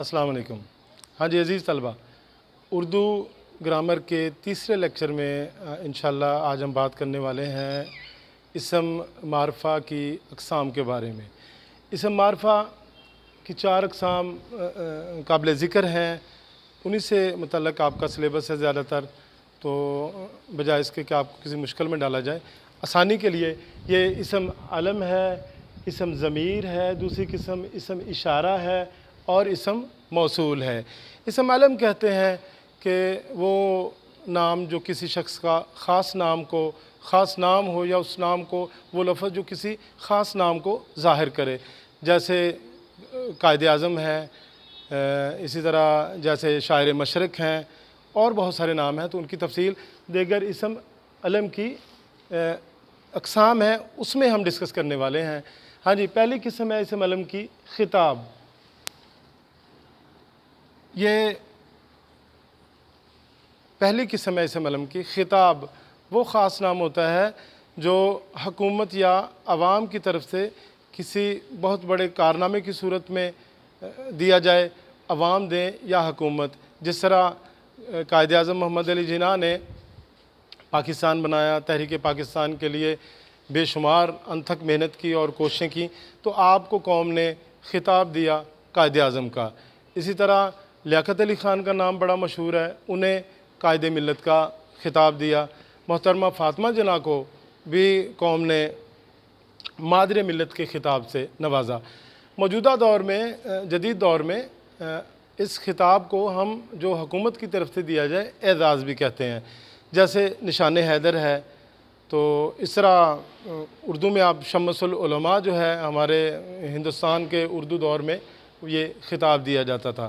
السلام علیکم۔ ہاں جی عزیز طلبہ، اردو گرامر کے تیسرے لیکچر میں انشاءاللہ آج ہم بات کرنے والے ہیں اسم معرفہ کی اقسام کے بارے میں۔ اسم معرفہ کی 4 اقسام قابل ذکر ہیں، انہی سے متعلق آپ کا سلیبس ہے زیادہ تر، تو بجائے اس کے کہ آپ کو کسی مشکل میں ڈالا جائے، آسانی کے لیے یہ اسم علم ہے، اسم ضمیر ہے، دوسری قسم اسم اشارہ ہے اور اسم موصول ہے۔ اسم علم کہتے ہیں کہ وہ نام جو کسی شخص کا خاص نام ہو یا اس نام کو وہ لفظ جو کسی خاص نام کو ظاہر کرے، جیسے قائد اعظم ہے، اسی طرح جیسے شاعر مشرق ہیں اور بہت سارے نام ہیں، تو ان کی تفصیل دیگر اسم علم کی اقسام ہیں، اس میں ہم ڈسکس کرنے والے ہیں۔ ہاں جی، پہلی قسم ہے اسم علم کی خطاب۔ یہ پہلی قسم ہے اسم علم کی خطاب، وہ خاص نام ہوتا ہے جو حکومت یا عوام کی طرف سے کسی بہت بڑے کارنامے کی صورت میں دیا جائے، عوام دیں یا حکومت۔ جس طرح قائد اعظم محمد علی جناح نے پاکستان بنایا، تحریک پاکستان کے لیے بے شمار انتھک محنت کی اور کوششیں کی، تو آپ کو قوم نے خطاب دیا قائد اعظم کا۔ اسی طرح لیاقت علی خان کا نام بڑا مشہور ہے، انہیں قائد ملت کا خطاب دیا۔ محترمہ فاطمہ جناح کو بھی قوم نے مادر ملت کے خطاب سے نوازا۔ موجودہ دور میں، جدید دور میں، اس خطاب کو ہم جو حکومت کی طرف سے دیا جائے اعزاز بھی کہتے ہیں، جیسے نشان حیدر ہے۔ تو اس طرح اردو میں آپ شمس العلماء جو ہے ہمارے ہندوستان کے اردو دور میں یہ خطاب دیا جاتا تھا،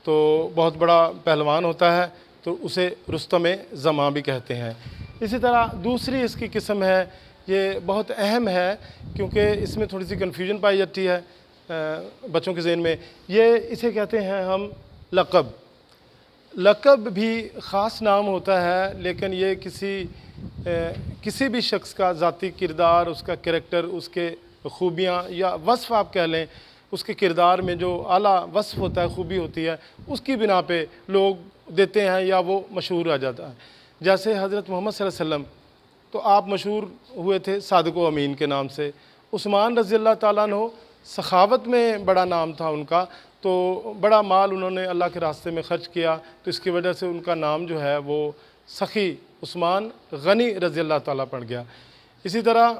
تو بہت بڑا پہلوان ہوتا ہے تو اسے رستم زماں بھی کہتے ہیں۔ اسی طرح دوسری اس کی قسم ہے، یہ بہت اہم ہے کیونکہ اس میں تھوڑی سی کنفیوژن پائی جاتی ہے بچوں کے ذہن میں، اسے کہتے ہیں ہم لقب۔ لقب بھی خاص نام ہوتا ہے، لیکن یہ کسی بھی شخص کا ذاتی کردار، اس کا کریکٹر، اس کے خوبیاں یا وصف آپ کہہ لیں، اس کے کردار میں جو اعلیٰ وصف ہوتا ہے، خوبی ہوتی ہے، اس کی بنا پہ لوگ دیتے ہیں یا وہ مشہور آ جاتا ہے۔ جیسے حضرت محمد صلی اللہ علیہ وسلم تو آپ مشہور ہوئے تھے صادق و امین کے نام سے۔ عثمان رضی اللہ تعالیٰ عنہ سخاوت میں بڑا نام تھا ان کا، تو بڑا مال انہوں نے اللہ کے راستے میں خرچ کیا، تو اس کی وجہ سے ان کا نام جو ہے وہ سخی عثمان غنی رضی اللہ تعالیٰ پڑ گیا۔ اسی طرح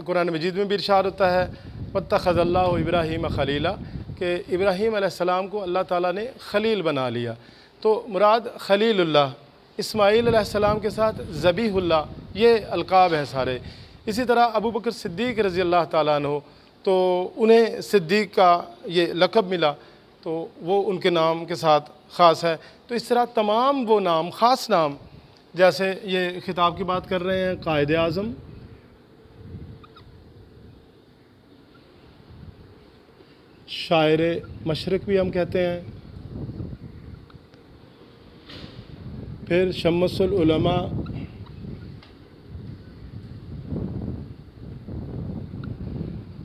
قرآن مجید میں بھی ارشاد ہوتا ہے وَاتَّخَذَ اللَّهُ إِبْرَاهِيمَ خَلِيلًا، کہ ابراہیم علیہ السلام کو اللہ تعالیٰ نے خلیل بنا لیا۔ تو مراد خلیل اللہ، اسماعیل علیہ السلام کے ساتھ ذبیح اللہ، یہ القاب ہیں سارے۔ اسی طرح ابو بکر صدیق رضی اللہ تعالیٰ عنہ، تو انہیں صدیق کا یہ لقب ملا، تو وہ ان کے نام کے ساتھ خاص ہے۔ تو اس طرح تمام وہ نام، خاص نام، جیسے یہ خطاب کی بات کر رہے ہیں قائد اعظم، شاعر مشرق بھی ہم کہتے ہیں، پھر شمس العلماء،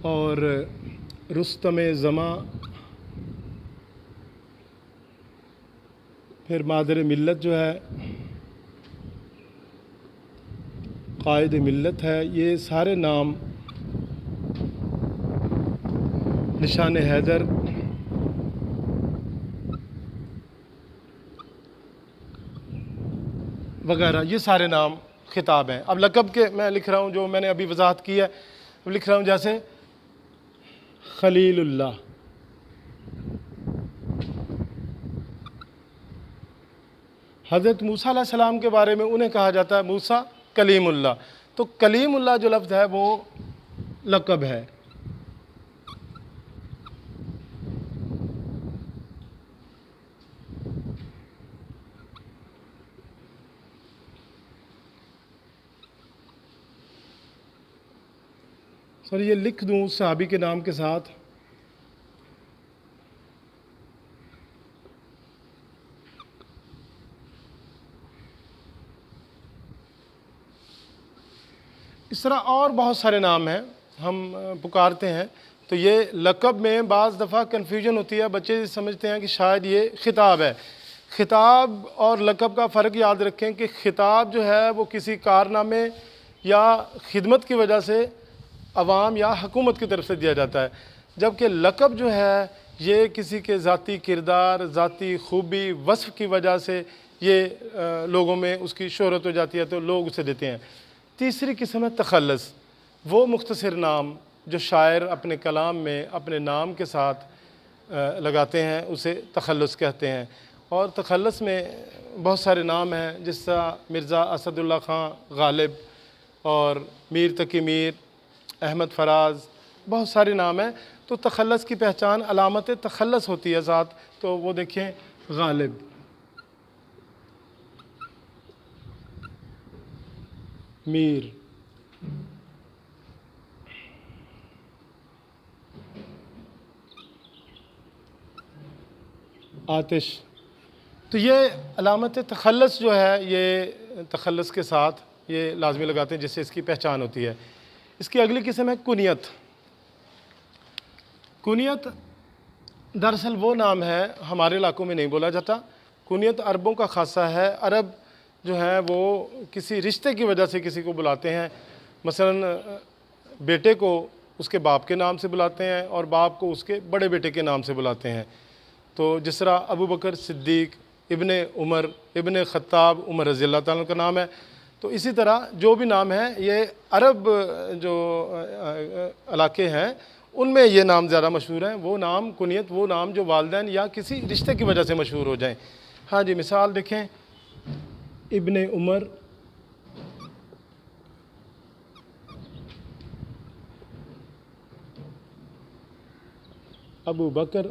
اور رستم زماں، پھر مادر ملت جو ہے قائد ملت ہے۔ یہ سارے نام، نشان حیدر، وغیرہ، یہ سارے نام خطاب ہیں۔ اب لقب کے میں لکھ رہا ہوں، جو میں نے ابھی وضاحت کی ہے، لکھ رہا ہوں جیسے خلیل اللہ، حضرت موسیٰ علیہ السلام کے بارے میں انہیں کہا جاتا ہے موسیٰ کلیم اللہ، تو کلیم اللہ جو لفظ ہے وہ لقب ہے۔ سر یہ لکھ دوں اس صحابی کے نام کے ساتھ، اس طرح اور بہت سارے نام ہیں ہم پکارتے ہیں، تو یہ لقب میں بعض دفعہ کنفیوژن ہوتی ہے، بچے سمجھتے ہیں کہ شاید یہ خطاب ہے۔ خطاب اور لقب کا فرق یاد رکھیں کہ خطاب جو ہے وہ کسی کارنامے یا خدمت کی وجہ سے عوام یا حکومت کی طرف سے دیا جاتا ہے، جبکہ لقب جو ہے یہ کسی کے ذاتی کردار، ذاتی خوبی، وصف کی وجہ سے یہ لوگوں میں اس کی شہرت ہو جاتی ہے تو لوگ اسے دیتے ہیں۔ تیسری قسم ہے تخلص، وہ مختصر نام جو شاعر اپنے کلام میں اپنے نام کے ساتھ لگاتے ہیں اسے تخلص کہتے ہیں۔ اور تخلص میں بہت سارے نام ہیں، جس طرح مرزا اسد اللہ خان غالب اور میر تقی میر، احمد فراز، بہت سارے نام ہیں۔ تو تخلص کی پہچان علامت تخلص ہوتی ہے ذات، تو وہ دیکھیں غالب، میر، آتش۔ تو یہ علامت تخلص جو ہے یہ تخلص کے ساتھ یہ لازمی لگاتے ہیں جس سے اس کی پہچان ہوتی ہے۔ اس کی اگلی قسم ہے کنیت۔ کنیت دراصل وہ نام ہے، ہمارے علاقوں میں نہیں بولا جاتا۔ کنیت عربوں کا خاصہ ہے۔ عرب جو ہیں وہ کسی رشتے کی وجہ سے کسی کو بلاتے ہیں، مثلا بیٹے کو اس کے باپ کے نام سے بلاتے ہیں اور باپ کو اس کے بڑے بیٹے کے نام سے بلاتے ہیں۔ تو جس طرح ابو بکر صدیق، ابن عمر، ابن خطاب، عمر رضی اللہ تعالیٰ کا نام ہے، تو اسی طرح جو بھی نام ہے یہ عرب جو علاقے ہیں ان میں یہ نام زیادہ مشہور ہیں۔ وہ نام کنیت، وہ نام جو والدین یا کسی رشتے کی وجہ سے مشہور ہو جائیں۔ ہاں جی، مثال دیکھیں، ابن عمر، ابو بکر،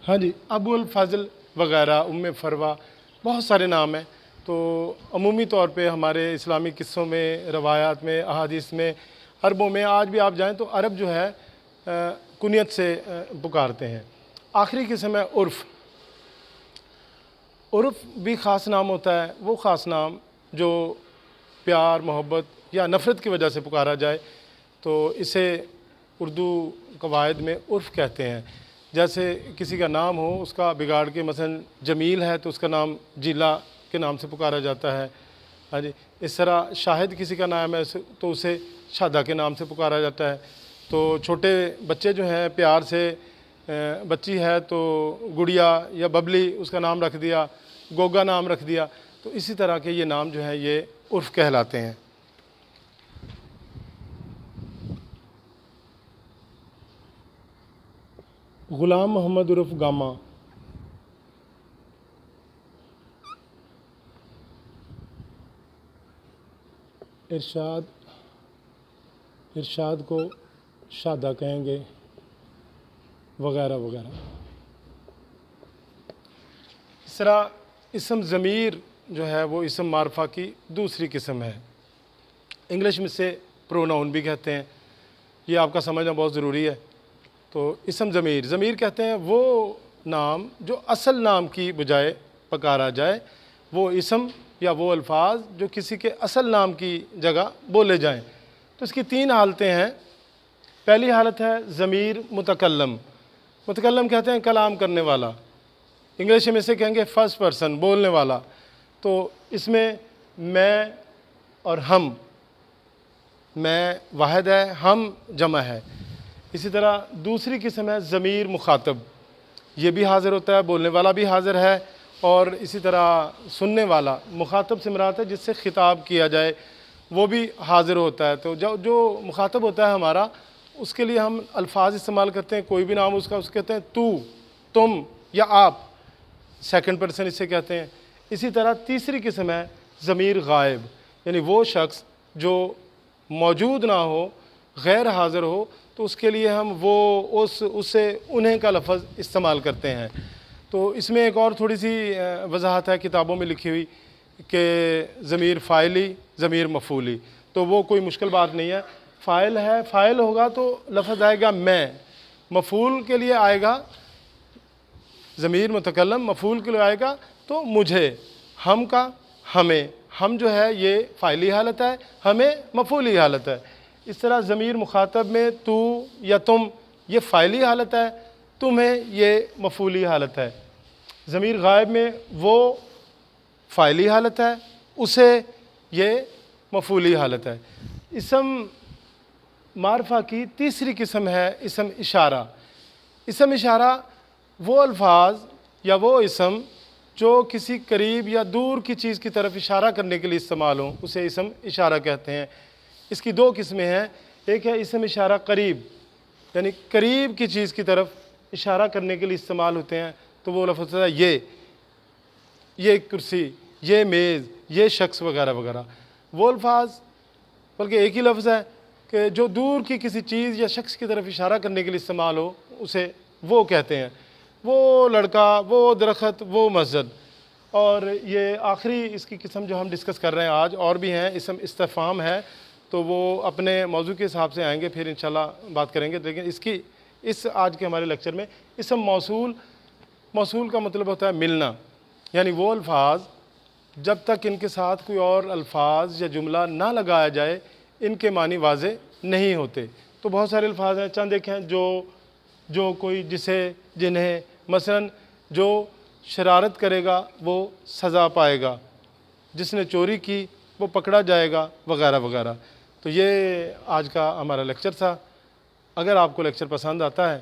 ہاں جی، ابو الفضل وغیرہ، ام فروہ، بہت سارے نام ہیں۔ تو عمومی طور پہ ہمارے اسلامی قصوں میں، روایات میں، احادیث میں، عربوں میں آج بھی آپ جائیں تو عرب جو ہے کنیت سے پکارتے ہیں۔ آخری قسم ہے عرف۔ عرف بھی خاص نام ہوتا ہے، وہ خاص نام جو پیار، محبت یا نفرت کی وجہ سے پکارا جائے تو اسے اردو قواعد میں عرف کہتے ہیں۔ جیسے کسی کا نام ہو، اس کا بگاڑ کے، مثلا جمیل ہے تو اس کا نام جیلا کے نام سے پکارا جاتا ہے۔ ہاں جی، اس طرح شاہد کسی کا نام ہے تو اسے شادہ کے نام سے پکارا جاتا ہے۔ تو چھوٹے بچے جو ہیں پیار سے، بچی ہے تو گڑیا یا ببلی اس کا نام رکھ دیا، گوگا نام رکھ دیا۔ تو اسی طرح کے یہ نام جو ہیں یہ عرف کہلاتے ہیں۔ غلام محمد عرف گاما، ارشاد کو شادہ کہیں گے، وغیرہ وغیرہ۔ اس طرح اسم ضمیر جو ہے وہ اسم معرفہ کی دوسری قسم ہے۔ انگلش میں سے پروناؤن بھی کہتے ہیں، یہ آپ کا سمجھنا بہت ضروری ہے۔ تو اسم ضمیر، ضمیر کہتے ہیں وہ نام جو اصل نام کی بجائے پکارا جائے، وہ اسم یا وہ الفاظ جو کسی کے اصل نام کی جگہ بولے جائیں۔ تو اس کی تین حالتیں ہیں۔ پہلی حالت ہے ضمیر متکلم۔ متکلم کہتے ہیں کلام کرنے والا، انگلش میں سے کہیں گے فرسٹ پرسن، بولنے والا۔ تو اس میں میں اور ہم، میں واحد ہے، ہم جمع ہے۔ اسی طرح دوسری قسم ہے ضمیر مخاطب، یہ بھی حاضر ہوتا ہے، بولنے والا بھی حاضر ہے، اور اسی طرح سننے والا، مخاطب سے مراد ہے جس سے خطاب کیا جائے، وہ بھی حاضر ہوتا ہے۔ تو جو مخاطب ہوتا ہے ہمارا، اس کے لیے ہم الفاظ استعمال کرتے ہیں، کوئی بھی نام اس کا، اس کہتے ہیں تو، تم یا آپ، سیکنڈ پرسن اسے کہتے ہیں۔ اسی طرح تیسری قسم ہے ضمیر غائب، یعنی وہ شخص جو موجود نہ ہو، غیر حاضر ہو، تو اس کے لیے ہم وہ اس سے انہیں کا لفظ استعمال کرتے ہیں۔ تو اس میں ایک اور تھوڑی سی وضاحت ہے کتابوں میں لکھی ہوئی کہ ضمیر فاعلی، ضمیر مفعولی۔ تو وہ کوئی مشکل بات نہیں ہے. فاعل ہے, فاعل ہوگا تو لفظ آئے گا میں, مفعول کے لیے آئے گا ضمیر متکلم, مفعول کے لیے آئے گا تو مجھے, ہم کا ہمیں, ہم جو ہے یہ فاعلی حالت ہے, ہمیں مفعولی حالت ہے. اس طرح ضمیر مخاطب میں تو یا تم یہ فاعلی حالت ہے, تمہیں یہ مفعولی حالت ہے. ضمیر غائب میں وہ فاعلی حالت ہے, اسے یہ مفعولی حالت ہے. اسم معرفہ کی تیسری قسم ہے اسم اشارہ. اسم اشارہ وہ الفاظ یا وہ اسم جو کسی قریب یا دور کی چیز کی طرف اشارہ کرنے کے لیے استعمال ہوں, اسے اسم اشارہ کہتے ہیں. اس کی دو قسمیں ہیں. ایک ہے اسم اشارہ قریب, یعنی قریب کی چیز کی طرف اشارہ کرنے کے لیے استعمال ہوتے ہیں, تو وہ لفظ ہوتا ہے یہ کرسی, یہ میز, یہ شخص وغیرہ وغیرہ. وہ الفاظ بلکہ ایک ہی لفظ ہے کہ جو دور کی کسی چیز یا شخص کی طرف اشارہ کرنے کے لیے استعمال ہو, اسے وہ کہتے ہیں. وہ لڑکا, وہ درخت, وہ مسجد. اور یہ آخری اس کی قسم جو ہم ڈسکس کر رہے ہیں آج, اور بھی ہیں, اسم استفہام ہے, تو وہ اپنے موضوع کے حساب سے آئیں گے, پھر انشاءاللہ بات کریں گے. لیکن اس آج کے ہمارے لیکچر میں اسم موصول, موصول کا مطلب ہوتا ہے ملنا, یعنی وہ الفاظ جب تک ان کے ساتھ کوئی اور الفاظ یا جملہ نہ لگایا جائے ان کے معنی واضح نہیں ہوتے. تو بہت سارے الفاظ ہیں, چند ایک ہیں جو کوئی جنہیں مثلا جو شرارت کرے گا وہ سزا پائے گا, جس نے چوری کی وہ پکڑا جائے گا, وغیرہ وغیرہ. تو یہ آج کا ہمارا لیکچر تھا. اگر آپ کو لیکچر پسند آتا ہے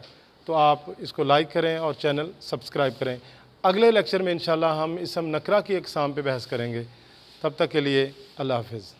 تو آپ اس کو لائک کریں اور چینل سبسکرائب کریں. اگلے لیکچر میں انشاءاللہ ہم اسم نکرہ کی اقسام پہ بحث کریں گے. تب تک کے لیے اللہ حافظ.